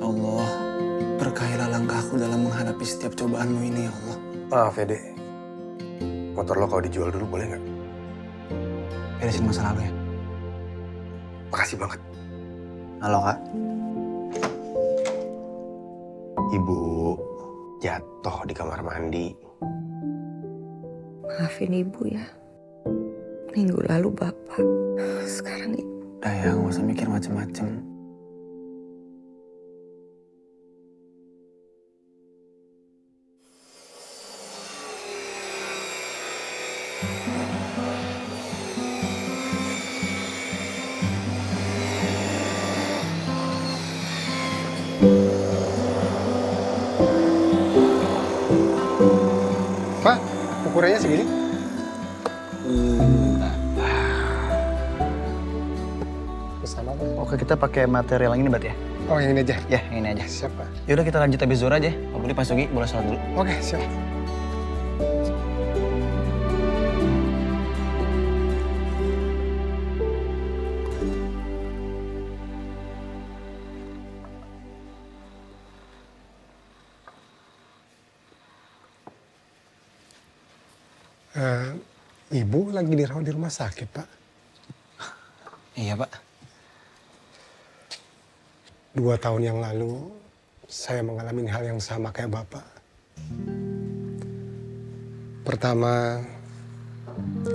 Allah, berkahilah langkahku dalam menghadapi setiap cobaanmu ini ya Allah. Maaf ya, Dek. Motor lo kalau dijual dulu boleh nggak? Beresin masa lalu ya. Makasih banget. Halo Kak. Ibu jatuh di kamar mandi. Maafin ibu ya. Minggu lalu bapak, sekarang ibu. Udah ya, nggak usah mikir macem-macem. Pak, ukurannya segini? Sama Pak. Oke, kita pakai material yang ini berarti ya? Oh, yang ini aja? Ya, yang ini aja. Siap, Pak. Yaudah kita lanjut habis zuhur aja. Pak Budi, Pak Sugi, boleh sholat dulu. Oke, siap. Ibu lagi dirawat di rumah sakit, Pak. Iya, Pak. 2 tahun yang lalu, saya mengalami hal yang sama kayak Bapak. Pertama,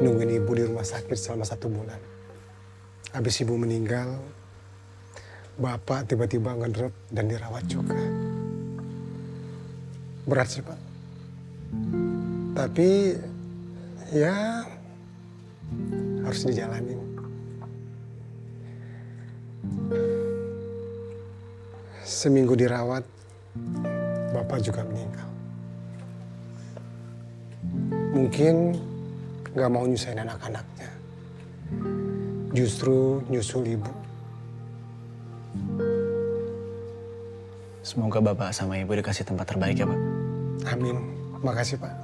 nungguin ibu di rumah sakit selama 1 bulan. Habis ibu meninggal, Bapak tiba-tiba ngedrop dan dirawat juga. Berat sih, Pak. Tapi, ya harus dijalanin. Seminggu dirawat, Bapak juga meninggal. Mungkin gak mau nyusahin anak-anaknya. Justru nyusul ibu. Semoga Bapak sama Ibu dikasih tempat terbaik ya, Pak. Amin. Makasih, Pak.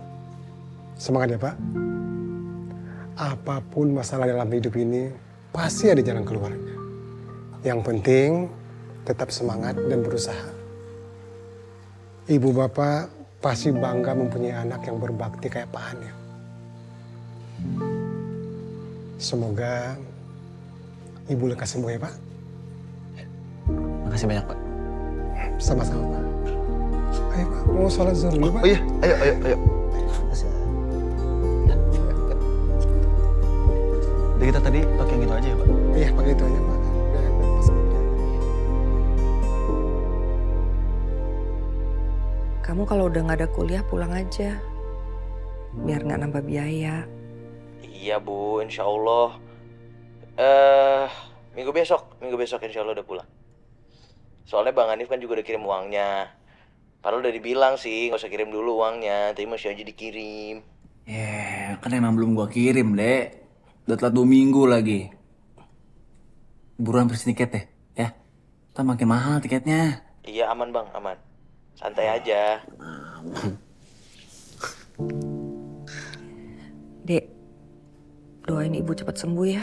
Semangat ya, Pak. Apapun masalah dalam hidup ini, pasti ada jalan keluarnya. Yang penting, tetap semangat dan berusaha. Ibu Bapak pasti bangga mempunyai anak yang berbakti kayak Pak Hanif. Semoga Ibu lekas sembuh ya, Pak. Makasih banyak, Pak. Sama-sama, Pak. Ayo, Pak. Mau sholat zuhur dulu, Pak? Oh iya, ayo. Jadi kita tadi pakai yang gitu aja ya, Pak? Iya, pakai itu aja, Pak. Biar pas mobilnya. Kamu kalau udah nggak ada kuliah pulang aja. Biar nggak nambah biaya. Iya Bu, insya Allah. Minggu besok insya Allah udah pulang. Soalnya Bang Hanif kan juga udah kirim uangnya. Padahal udah dibilang sih, nggak usah kirim dulu uangnya, tapi masih aja dikirim. Kan emang belum gua kirim, Dek. Udah telat 2 minggu lagi. Buruan pesen tiket deh, ya. Ntar makin mahal tiketnya. Iya aman Bang, aman. Santai aja. Dek, doain ibu cepat sembuh ya.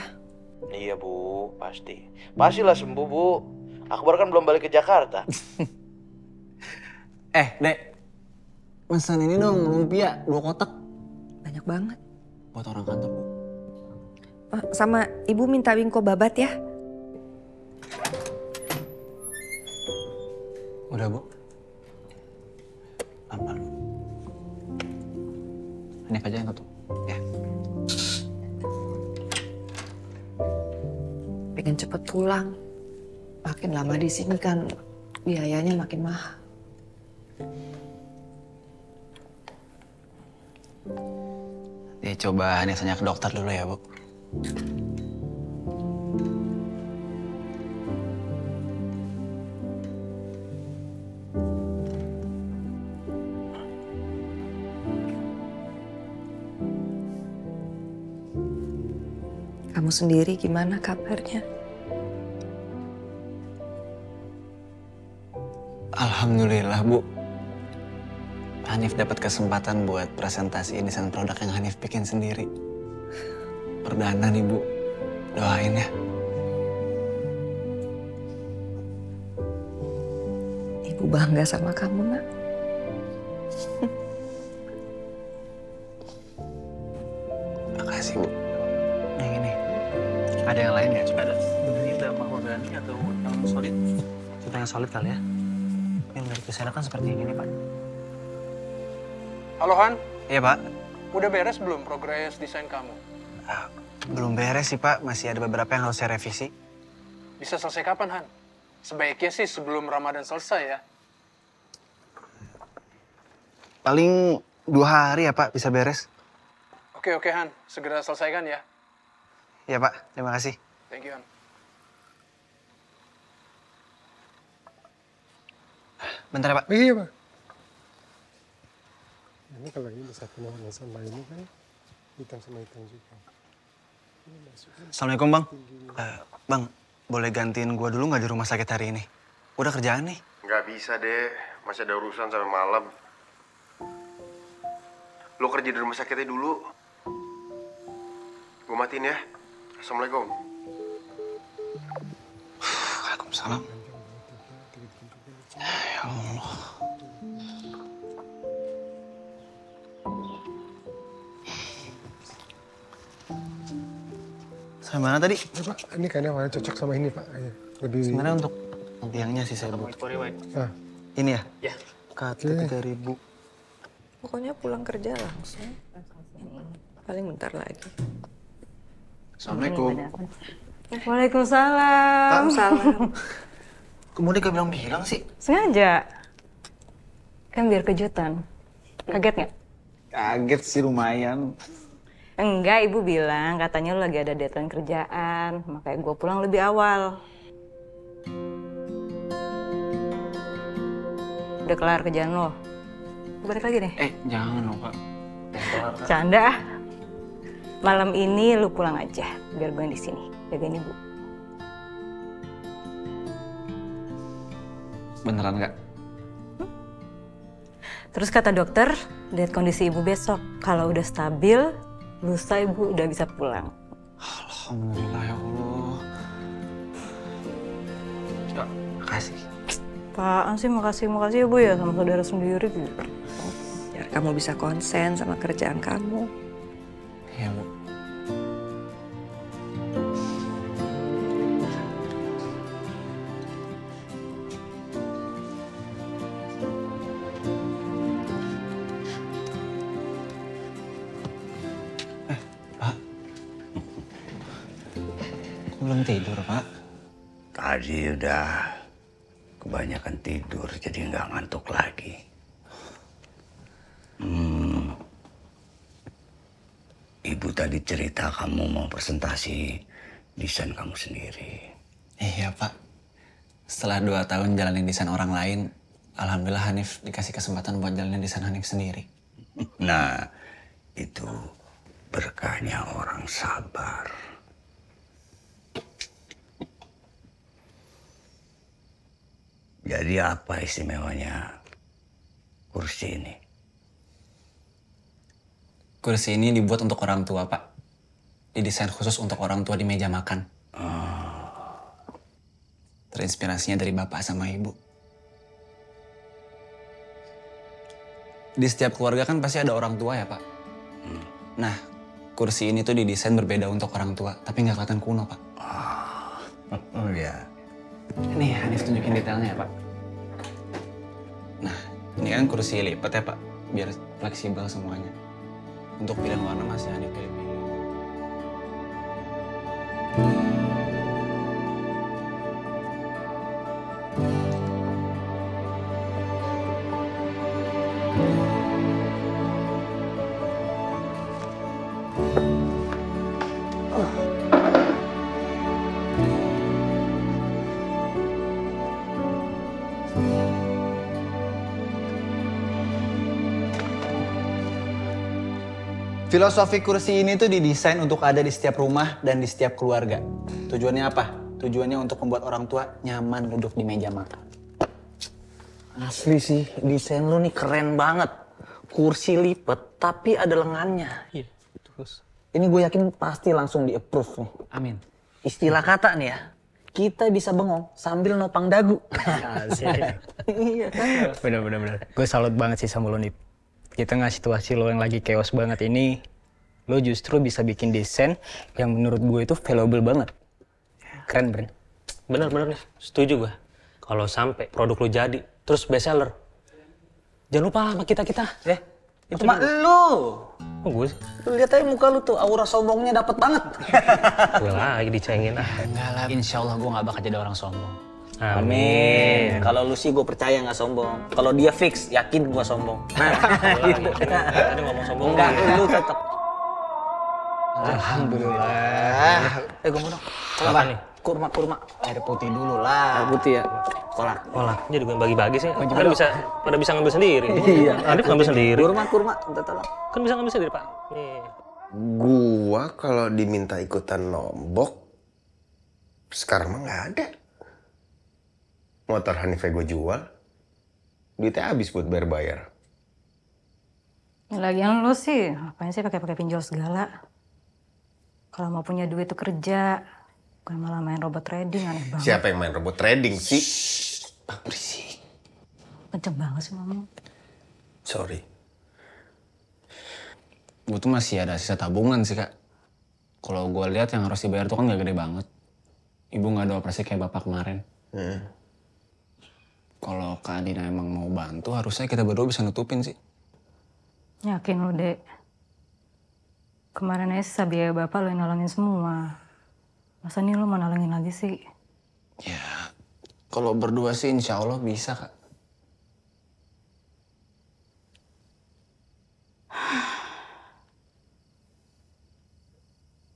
Iya Bu, pasti. Pastilah sembuh Bu. Akbar kan belum balik ke Jakarta. Dek. Pesan ini dong, lumpia 2 kotak. Banyak banget. Buat orang kantor, Bu. Sama ibu minta wingko babat ya. Udah, Bu. Aman. Hanif aja yang tutup. Ya. Pengen cepet pulang. Makin lama di sini kan biayanya makin mahal. Ya coba Hanif tanya ke dokter dulu ya, Bu. Kamu sendiri gimana kabarnya? Alhamdulillah, Bu. Hanif dapat kesempatan buat presentasi desain produk yang Hanif bikin sendiri. Perdana nih, Bu. Doain ya. Ibu bangga sama kamu, Nak. Makasih, Bu. Yang ini. Ada yang lain nggak? Ada. Ini udah mahogani atau yang solid? Kita yang solid kali ya. Yang dari kesana kan seperti yang ini, Pak. Halo Han, Iya, Pak. udah beres belum progres desain kamu? Belum beres sih, Pak. Masih ada beberapa yang harus saya revisi. Bisa selesai kapan Han? Sebaiknya sih sebelum Ramadan selesai ya. Paling 2 hari ya, Pak, bisa beres. Oke Han, segera selesaikan ya. Iya, Pak. Terima kasih. Thank you Han. Bentar ya, Pak. Iya Pak. Ini kalau ini bisa warna sama ini kan hitam sama hitam juga. Assalamualaikum, Bang. Bang, boleh gantiin gua dulu nggak di rumah sakit hari ini? Udah kerjaan nih. Nggak bisa deh, masih ada urusan sampai malam. Lo kerja di rumah sakitnya dulu. Gue matiin ya. Assalamualaikum. Waalaikumsalam. Ya Allah. Sampai mana tadi? Pak, ini kayaknya warna cocok sama ini Pak. Ayo, lebih. Sebenarnya untuk tiangnya sih saya butuh. Ah, Ini ya? Ya. Kata 3.000. Pokoknya pulang kerja langsung. Paling bentar lagi. Assalamualaikum. Waalaikumsalam. Salam. Kemudian gak bilang-bilang sih? Sengaja. Kan biar kejutan. Kaget nggak? Kaget sih lumayan. Enggak, ibu bilang katanya lo lagi ada deadline kerjaan. Makanya gue pulang lebih awal. Udah kelar kerjaan lo? Balik lagi deh. Jangan dong, Pak. Canda ah. Malam ini lu pulang aja. Biar gue yang di sini. Jagain ibu. Beneran nggak? Terus kata dokter, lihat kondisi ibu besok. Kalau udah stabil, lusa ibu udah bisa pulang. Alhamdulillah ya Allah. Ya, makasih. Apaan sih makasih ibu ya sama saudara sendiri gitu. Biar kamu bisa konsen sama kerjaan kamu. Iya, Bu. Pak. Kok belum tidur, Pak? Tadi udah kebanyakan tidur, jadi nggak ngantuk lagi. Ibu tadi cerita kamu mau presentasi desain kamu sendiri. Iya, Pak. Setelah 2 tahun jalanin desain orang lain, alhamdulillah Hanif dikasih kesempatan buat jalanin desain Hanif sendiri. Nah, itu berkahnya orang sabar. Jadi apa istimewanya kursi ini? Kursi ini dibuat untuk orang tua, Pak. Didesain khusus untuk orang tua di meja makan. Terinspirasinya dari bapak sama ibu. Di setiap keluarga kan pasti ada orang tua ya, Pak. Nah, kursi ini tuh didesain berbeda untuk orang tua, tapi nggak kelihatan kuno, Pak. Oh ya. Nih, Hanif tunjukin detailnya ya, Pak. Nah, ini kan kursi lipat ya, Pak. Biar fleksibel semuanya. Untuk pilihan warna masih Hanif pilih-pilih. Filosofi kursi ini tuh didesain untuk ada di setiap rumah dan di setiap keluarga. Tujuannya apa? Tujuannya untuk membuat orang tua nyaman duduk di meja makan. Asli sih, desain lu nih keren banget. Kursi lipat, tapi ada lengannya. Iya, terus. Ini gue yakin pasti langsung di-approve nih. Amin. Istilah kata nih ya, kita bisa bengong sambil nopang dagu. Asik. Iya kan? Bener. Gue salut banget sih sama lo, Nip. Kita nggak situasi lo yang lagi chaos banget ini, lo justru bisa bikin desain yang menurut gue itu valuable banget. Keren, Bren. Bener nih, setuju gue. Kalau sampai produk lo jadi, terus best seller, jangan lupa sama kita ya. Itu mah lo. Oh, gue sih. Lu lihat aja muka lu tuh, aura sombongnya dapet banget. Gue lagi dicengin. Enggak lah, insya Allah gue nggak bakal jadi orang sombong. Amin. Kalau lu sih gue percaya nggak sombong. Kalau dia fix, yakin gue sombong. Nah, gitu. Tadi ngomong sombong. Enggak, lu tetap. Alhamdulillah. Gue mau dong. Apa nih? Kurma. Air putih dulu lah. Air putih ya. Kolak. Jadi gue bagi-bagi sih. Kan pada bisa ngambil sendiri. Iya. Adif ngambil sendiri. Kurma, minta tolong. Kan bisa ngambil sendiri, Pak. Nih. Gua kalau diminta ikutan nombok, sekarang mah nggak ada. Motor Hanife gue jual, duitnya habis buat bayar. Lagian lu sih, ngapain sih pakai pinjol segala? Kalau mau punya duit tuh kerja, bukan malah main robot trading, aneh banget. Siapa yang main robot trading sih? Berisik. Kenceng banget sih ngomong. Sorry. Gue tuh masih ada sisa tabungan sih, Kak. Kalau gue lihat yang harus dibayar tuh kan gak gede banget. Ibu gak ada operasi kayak bapak kemarin. Kalau Kak Adina emang mau bantu, harusnya kita berdua bisa nutupin sih. Yakin lu, Dek? Kemarin aja sisa biaya bapak lo yang nolongin semua. Masa nih lo mau nolongin lagi sih? Ya, kalau berdua sih insya Allah bisa, Kak.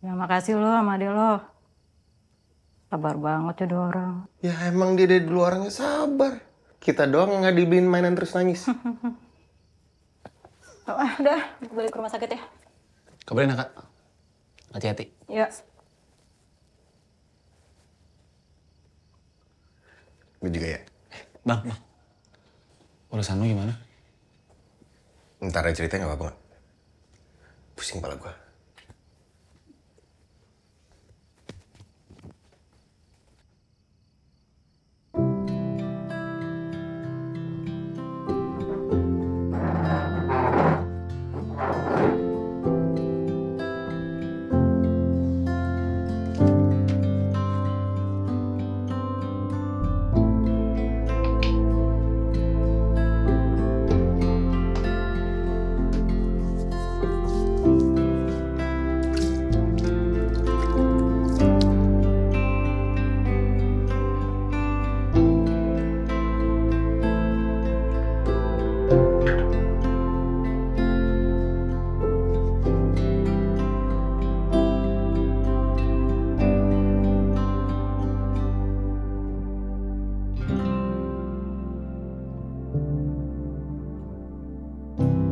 Ya makasih lo sama adek lo. Sabar banget jadi orang. Ya emang dia dari dulu orangnya sabar. Kita doang nggak dibeliin mainan terus nangis. Udah, balik ke rumah sakit ya. Kabarin ya, Kak. Hati-hati. Ya. Gue juga ya. Bang. Urusan lu gimana? Ntar aja ceritanya nggak apa-apa nggak? Pusing kepala gue.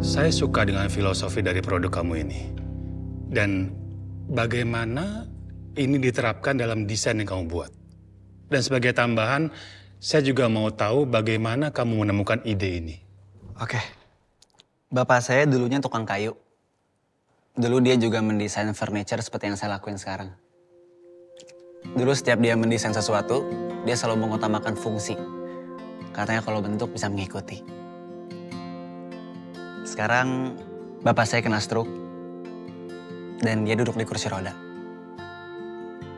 Saya suka dengan filosofi dari produk kamu ini. Dan bagaimana ini diterapkan dalam desain yang kamu buat. Dan sebagai tambahan, saya juga mau tahu bagaimana kamu menemukan ide ini. Oke. Bapak saya dulunya tukang kayu. Dulu dia juga mendesain furniture seperti yang saya lakuin sekarang. Dulu setiap dia mendesain sesuatu, dia selalu mengutamakan fungsi. Katanya kalau bentuk bisa mengikuti. Sekarang bapak saya kena stroke dan dia duduk di kursi roda.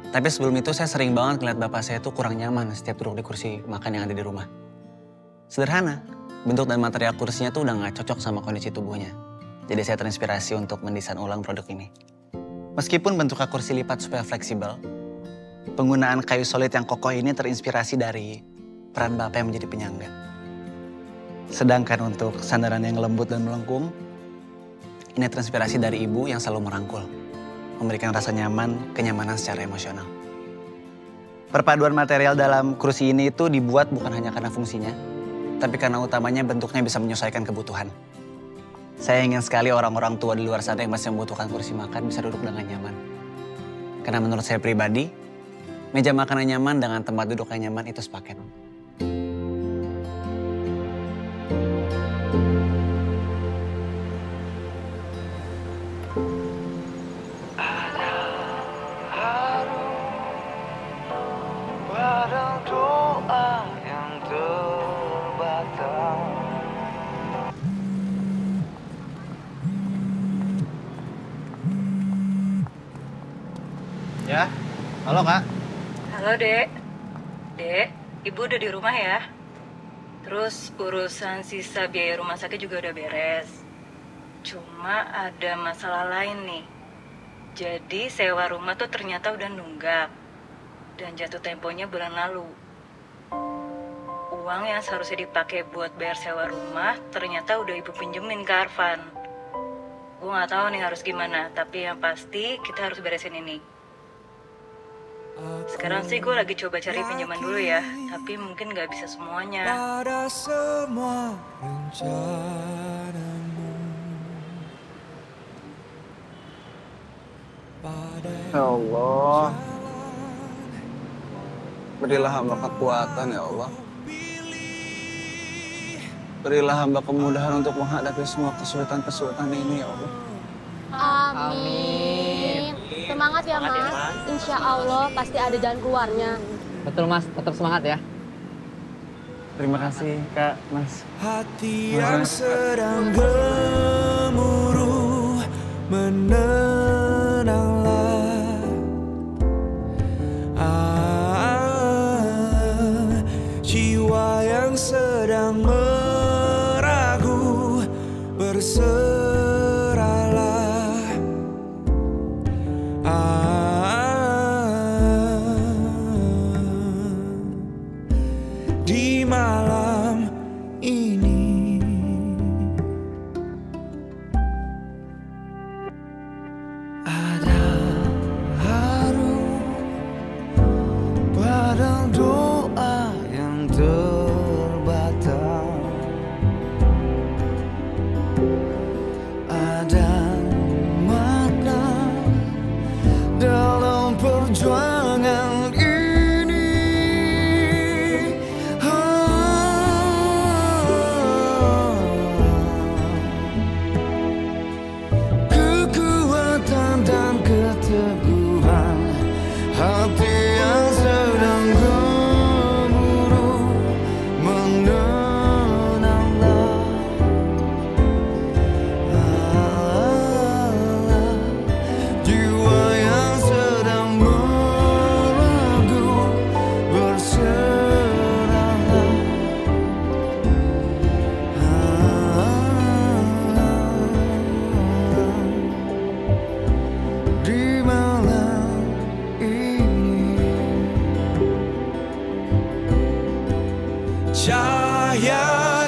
Tapi sebelum itu saya sering banget ngeliat bapak saya tuh kurang nyaman setiap duduk di kursi makan yang ada di rumah. Sederhana, bentuk dan material kursinya tuh udah gak cocok sama kondisi tubuhnya. Jadi saya terinspirasi untuk mendesain ulang produk ini. Meskipun bentuknya kursi lipat supaya fleksibel, penggunaan kayu solid yang kokoh ini terinspirasi dari peran bapak yang menjadi penyangga. Sedangkan untuk sandaran yang lembut dan melengkung, ini terinspirasi dari ibu yang selalu merangkul, memberikan rasa nyaman, kenyamanan secara emosional. Perpaduan material dalam kursi ini itu dibuat bukan hanya karena fungsinya, tapi karena utamanya bentuknya bisa menyesuaikan kebutuhan. Saya ingin sekali orang-orang tua di luar sana yang masih membutuhkan kursi makan bisa duduk dengan nyaman. Karena menurut saya pribadi, meja makan yang nyaman dengan tempat duduk yang nyaman itu sepaket. Halo, Kak. Halo, Dek. Dek, Ibu udah di rumah ya? Terus urusan sisa biaya rumah sakit juga udah beres. Cuma ada masalah lain nih. Jadi sewa rumah tuh ternyata udah nunggak. Dan jatuh temponya bulan lalu. Uang yang seharusnya dipakai buat bayar sewa rumah ternyata udah Ibu pinjemin ke Arfan. Gue nggak tahu nih harus gimana, tapi yang pasti kita harus beresin ini. Sekarang sih gue lagi coba cari pinjaman dulu ya, tapi mungkin nggak bisa semuanya. Pada semua rencanamu, Ya Allah, berilah hamba kekuatan ya Allah. Berilah hamba kemudahan untuk menghadapi semua kesulitan-kesulitan ini ya Allah. Amin. Semangat ya Mas. Insya Allah pasti ada jalan keluarnya. Betul Mas, tetap semangat ya. Terima kasih Kak, Mas. hati yang sedang gemuruh menenanglah. Jiwa yang sedang meragu berserahlah. Di malam ini ada harum pada doa yang terbatal. Ada makna dalam perjuangan ini. Kekuatan dan keteguhan hati yang sedang gemuruh menenanglah. Jiwa yang sedang meragu berserahlah. Di malam ini cahaya